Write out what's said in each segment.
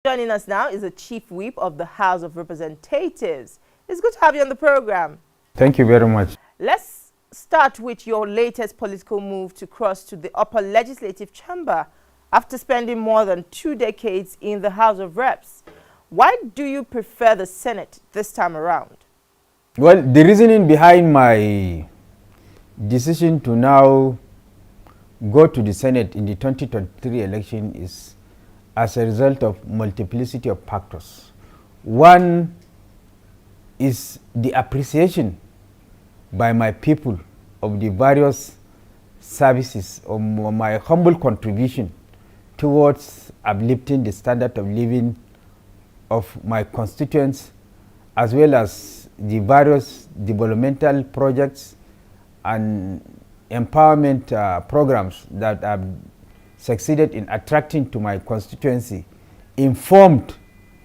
Joining us now is the Chief Whip of the House of Representatives. It's good to have you on the program. Thank you very much. Let's start with your latest political move to cross to the upper legislative chamber after spending more than 2 decades in the House of Reps. Why do you prefer the Senate this time around? Well, the reasoning behind my decision to now go to the Senate in the 2023 election is as a result of multiplicity of factors. One is the appreciation by my people of the various services of my humble contribution towards uplifting the standard of living of my constituents, as well as the various developmental projects and empowerment programs that have succeeded in attracting to my constituency, informed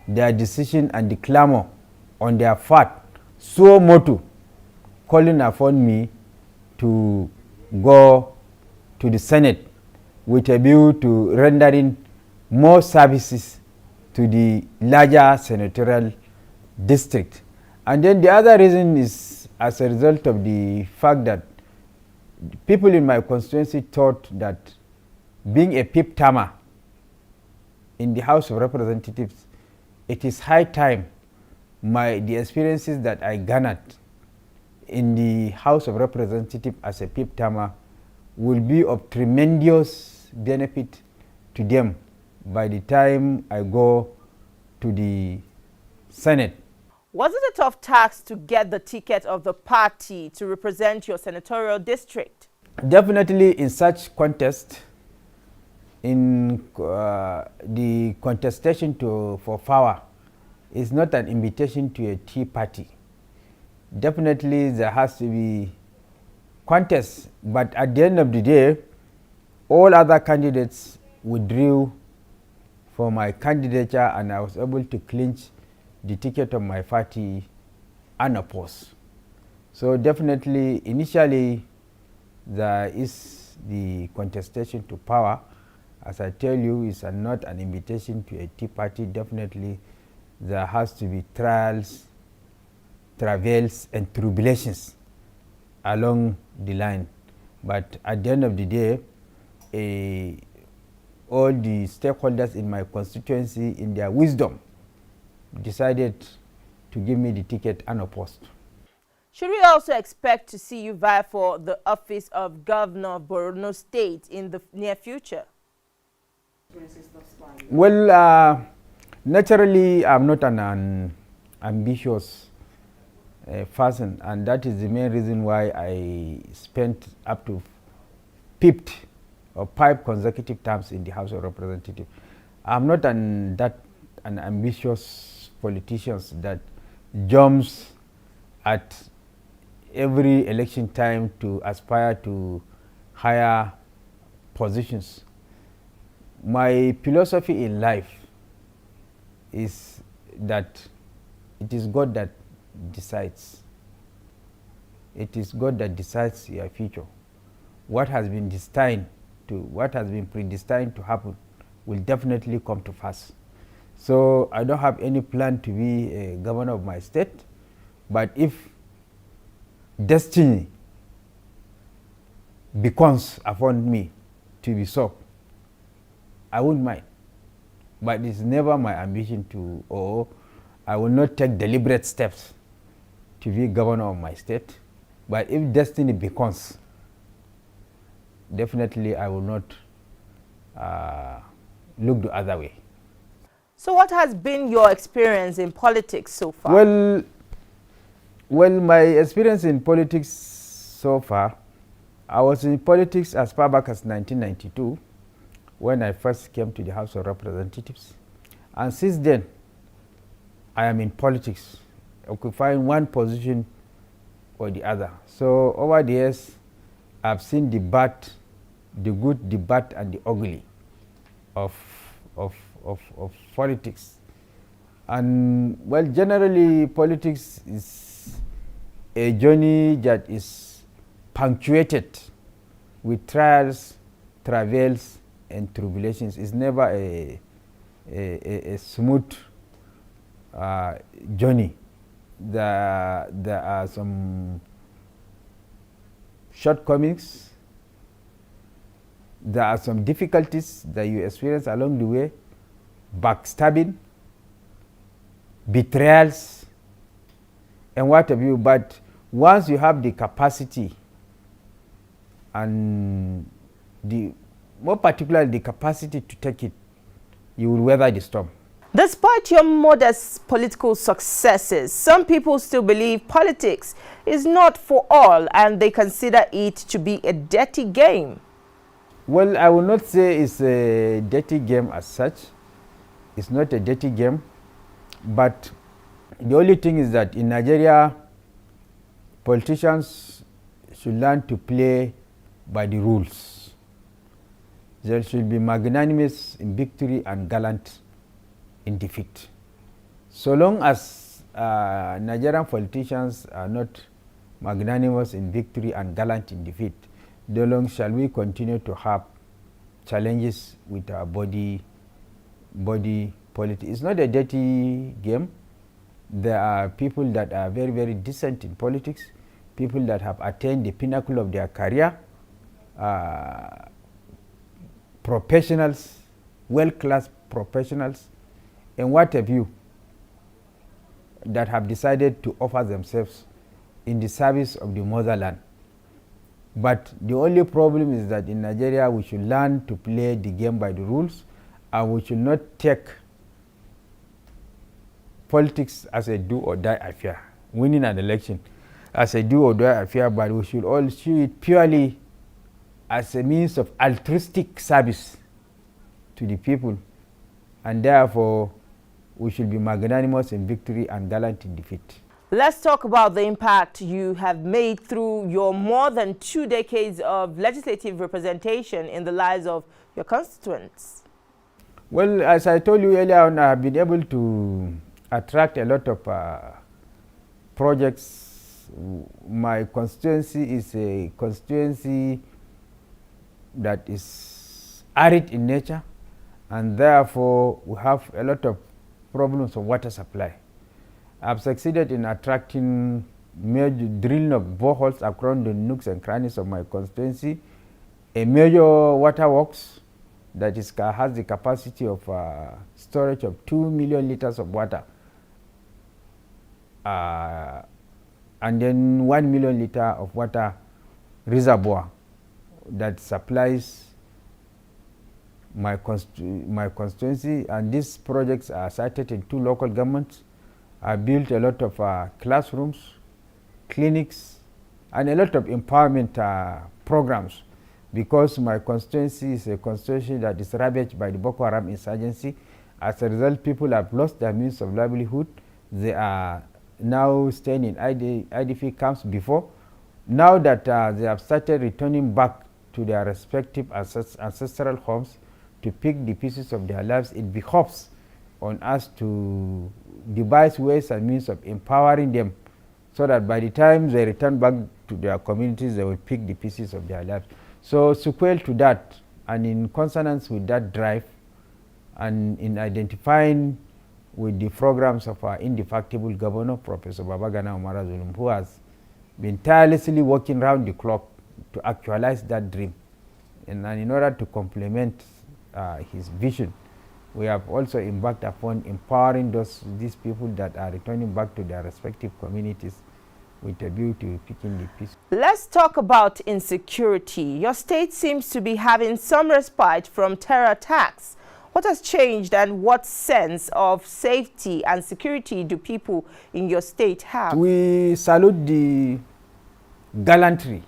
their decision and the clamor on their part, so motu calling upon me to go to the Senate with a view to rendering more services to the larger senatorial district. And then the other reason is as a result of the fact that people in my constituency thought that being a fifth termer in the House of Representatives, it is high time the experiences that I garnered in the House of Representatives as a fifth termer will be of tremendous benefit to them by the time I go to the Senate. Was it a tough task to get the ticket of the party to represent your senatorial district? Definitely in such contest, in the contestation for power is not an invitation to a tea party. Definitely there has to be contest, but at the end of the day, all other candidates withdrew for my candidature and I was able to clinch the ticket of my party unopposed. So definitely, initially, there is the contestation to power. As I tell you, it's not an invitation to a tea party. Definitely, there has to be trials, travails, and tribulations along the line. But at the end of the day, all the stakeholders in my constituency, in their wisdom, decided to give me the ticket unopposed. Should we also expect to see you vie for the office of Governor of Borno State in the near future? Well, naturally, I'm not an ambitious person, and that is the main reason why I spent up to 5 consecutive terms in the House of Representatives. I'm not an ambitious politician that jumps at every election time to aspire to higher positions. My philosophy in life is that it is God that decides. It is God that decides your future. What has been predestined to happen will definitely come to pass. So I don't have any plan to be a governor of my state, but if destiny beckons upon me to be so, I wouldn't mind. But it's never my ambition or I will not take deliberate steps to be governor of my state. But if destiny beckons, definitely I will not look the other way. So what has been your experience in politics so far? Well, my experience in politics so far, I was in politics as far back as 1992 when I first came to the House of Representatives. And since then, I am in politics, occupying one position or the other. So over the years, I've seen the bad, the good, the bad, and the ugly of politics. And well, generally, politics is a journey that is punctuated with trials, travails, and tribulations. It's never a a smooth journey. There are some shortcomings. There are some difficulties that you experience along the way, backstabbing, betrayals, and what have you. But once you have the capacity, and more particularly the capacity to take it, you will weather the storm. Despite your modest political successes, some people still believe politics is not for all and they consider it to be a dirty game. Well, I will not say it's a dirty game as such. It's not a dirty game, but the only thing is that in Nigeria, politicians should learn to play by the rules. They should be magnanimous in victory and gallant in defeat. So long as Nigerian politicians are not magnanimous in victory and gallant in defeat, how long shall we continue to have challenges with our body politics? It's not a dirty game. There are people that are very, very decent in politics, people that have attained the pinnacle of their career, professionals, well-class professionals, and what have you, that have decided to offer themselves in the service of the motherland. But the only problem is that in Nigeria we should learn to play the game by the rules, and we should not take politics as a do or die affair, winning an election as a do or die affair, but we should all see it purely as a means of altruistic service to the people, and therefore we should be magnanimous in victory and gallant in defeat. Let's talk about the impact you have made through your more than 2 decades of legislative representation in the lives of your constituents. Well, as I told you earlier on, I have been able to attract a lot of projects. My constituency is a constituency that is arid in nature, and therefore we have a lot of problems of water supply. I've succeeded in attracting major drilling of boreholes across the nooks and crannies of my constituency, a major waterworks that has the capacity of storage of 2 million liters of water, and then 1 million liter of water reservoir that supplies my constituency. And these projects are sited in 2 local governments. I built a lot of classrooms, clinics, and a lot of empowerment programs, because my constituency is a constituency that is ravaged by the Boko Haram insurgency. As a result, people have lost their means of livelihood. They are now staying in IDP camps before. Now that they have started returning back to their respective ancestral homes to pick the pieces of their lives, it behoves on us to devise ways and means of empowering them, so that by the time they return back to their communities, they will pick the pieces of their lives. So sequel to that, and in consonance with that drive, and in identifying with the programs of our indefatigable governor, Professor Babagana Umara Zulum, who has been tirelessly working round the clock to actualize that dream, and in order to complement his vision, we have also embarked upon empowering these people that are returning back to their respective communities with a view to picking the peace. Let's talk about insecurity. Your state seems to be having some respite from terror attacks. What has changed, and what sense of safety and security do people in your state have? We salute the gallantry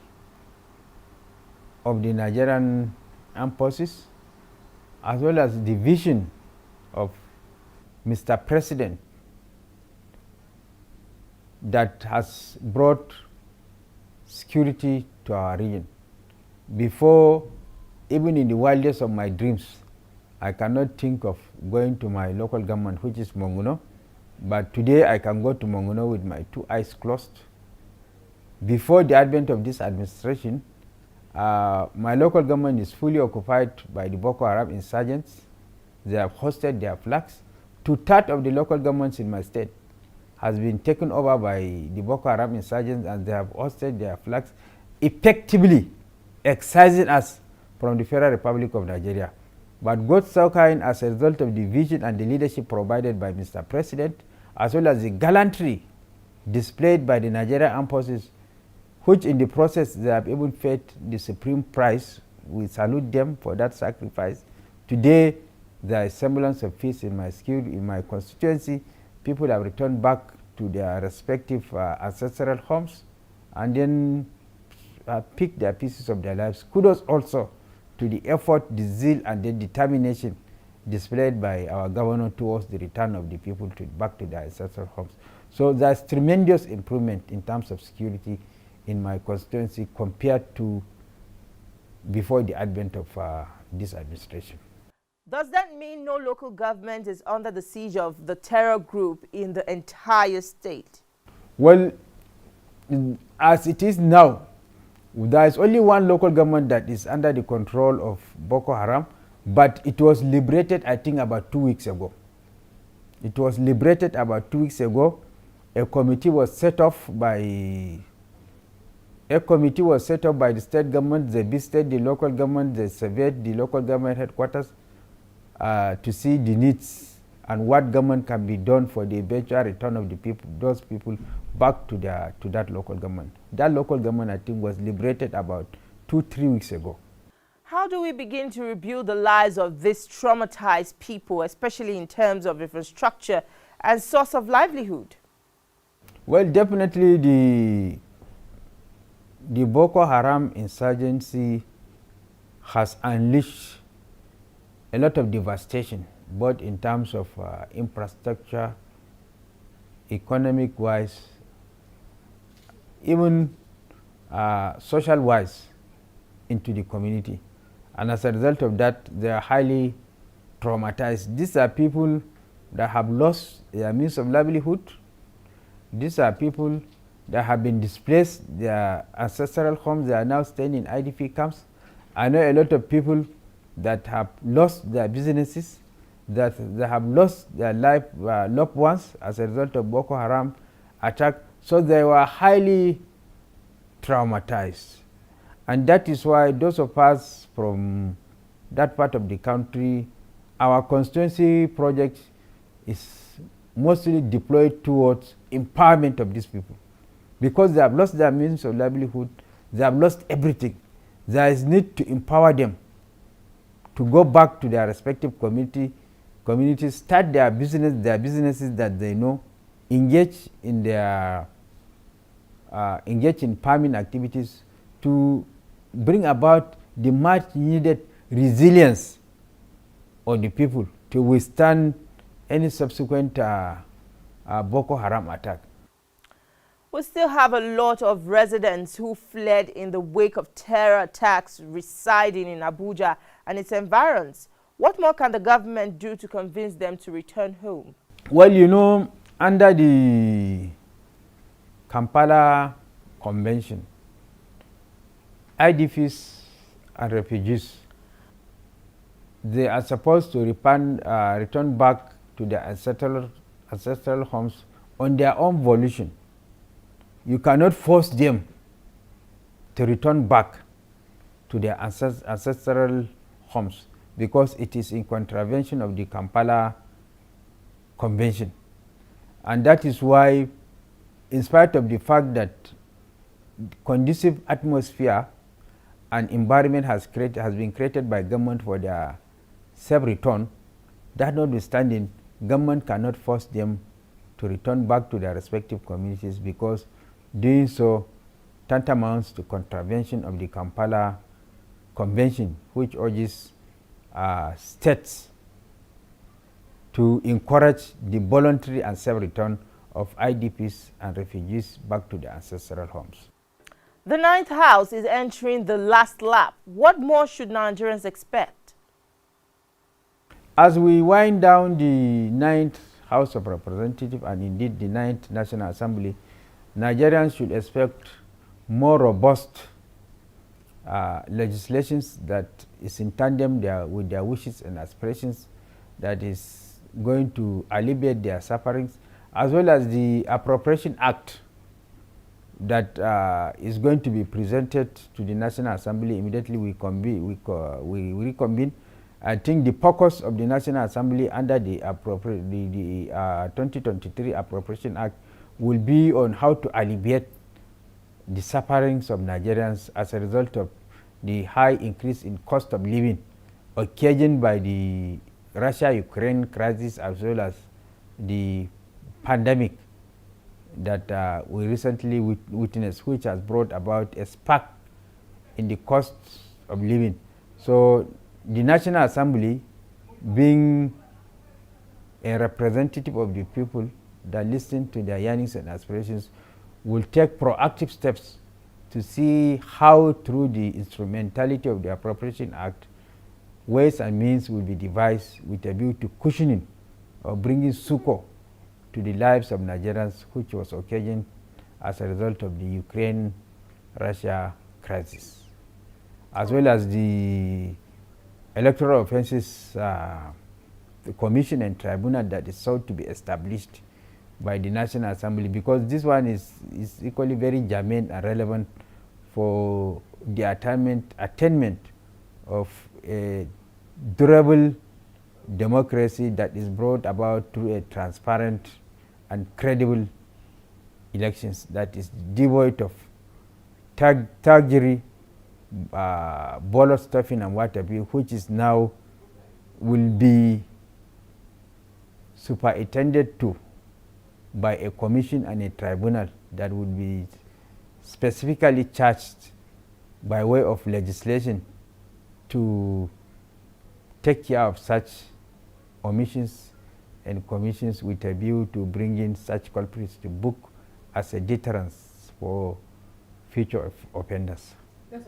of the Nigerian armed forces, as well as the vision of Mr. President that has brought security to our region. Before, even in the wildest of my dreams, I cannot think of going to my local government, which is Monguno, but today I can go to Monguno with my 2 eyes closed. Before the advent of this administration, my local government is fully occupied by the Boko Haram insurgents. they have hosted their flags. Two-thirds of the local governments in my state has been taken over by the Boko Haram insurgents, and they have hosted their flags, effectively excising us from the Federal Republic of Nigeria. But God so kind, as a result of the vision and the leadership provided by Mr. President, as well as the gallantry displayed by the Nigerian Armed Forces, which in the process they have even paid the supreme price. We salute them for that sacrifice. Today, there is semblance of peace in my constituency. People have returned back to their respective ancestral homes, and then picked their pieces of their lives. Kudos also to the effort, the zeal, and the determination displayed by our governor towards the return of the people back to their ancestral homes. So there's tremendous improvement in terms of security in my constituency compared to before the advent of this administration. Does that mean no local government is under the siege of the terror group in the entire state? Well, as it is now, there is only one local government that is under the control of Boko Haram, but it was liberated, I think, about 2 weeks ago. It was liberated about 2 weeks ago. A committee was set up by the state government. They visited the local government. They surveyed the local government headquarters to see the needs and what government can be done for the eventual return of the people, those people back to that local government. That local government, I think, was liberated about 2-3 weeks ago. How do we begin to rebuild the lives of these traumatized people, especially in terms of infrastructure and source of livelihood? Well, definitely the Boko Haram insurgency has unleashed a lot of devastation, both in terms of infrastructure, economic-wise, even social-wise into the community. And as a result of that, they are highly traumatized. These are people that have lost their means of livelihood. These are people that have been displaced, their ancestral homes. They are now staying in IDP camps. I know a lot of people that have lost their businesses, that they have lost their loved ones as a result of Boko Haram attack. So they were highly traumatized. And that is why those of us from that part of the country, our constituency project is mostly deployed towards empowerment of these people. Because they have lost their means of livelihood, they have lost everything. There is need to empower them to go back to their respective communities, start their businesses that they know, engage in farming activities to bring about the much needed resilience of the people to withstand any subsequent Boko Haram attack. We still have a lot of residents who fled in the wake of terror attacks residing in Abuja and its environs. What more can the government do to convince them to return home? Well, you know, under the Kampala Convention, IDPs and refugees, they are supposed to return back to their ancestral homes on their own volition. You cannot force them to return back to their ancestral homes because it is in contravention of the Kampala Convention. And that is why, in spite of the fact that conducive atmosphere and environment has been created by government for their safe return, that notwithstanding, government cannot force them to return back to their respective communities because doing so tantamounts to contravention of the Kampala Convention, which urges states to encourage the voluntary and safe return of IDPs and refugees back to their ancestral homes. The ninth house is entering the last lap. What more should Nigerians expect? As we wind down the ninth House of Representatives and indeed the ninth National Assembly, Nigerians should expect more robust legislations that is in tandem with their wishes and aspirations. that is going to alleviate their sufferings, as well as the Appropriation Act that is going to be presented to the National Assembly immediately we reconvene. I think the focus of the National Assembly under the 2023 Appropriation Act will be on how to alleviate the sufferings of Nigerians as a result of the high increase in cost of living occasioned by the Russia-Ukraine crisis, as well as the pandemic that we recently witnessed, which has brought about a spike in the cost of living. So the National Assembly, being a representative of the people that listen to their yearnings and aspirations, will take proactive steps to see how, through the instrumentality of the Appropriation Act, ways and means will be devised with a view to cushioning or bringing succor to the lives of Nigerians, which was occasioned as a result of the Ukraine-Russia crisis, as well as the electoral offences the commission and tribunal that is sought to be established by the National Assembly, because this one is equally very germane and relevant for the attainment of a durable democracy that is brought about through a transparent and credible elections that is devoid of thuggery, ballot stuffing and what have you, which is now will be superintended to by a commission and a tribunal that would be specifically charged by way of legislation to take care of such omissions and commissions, with a view to bringing such culprits to book as a deterrence for future offenders. That's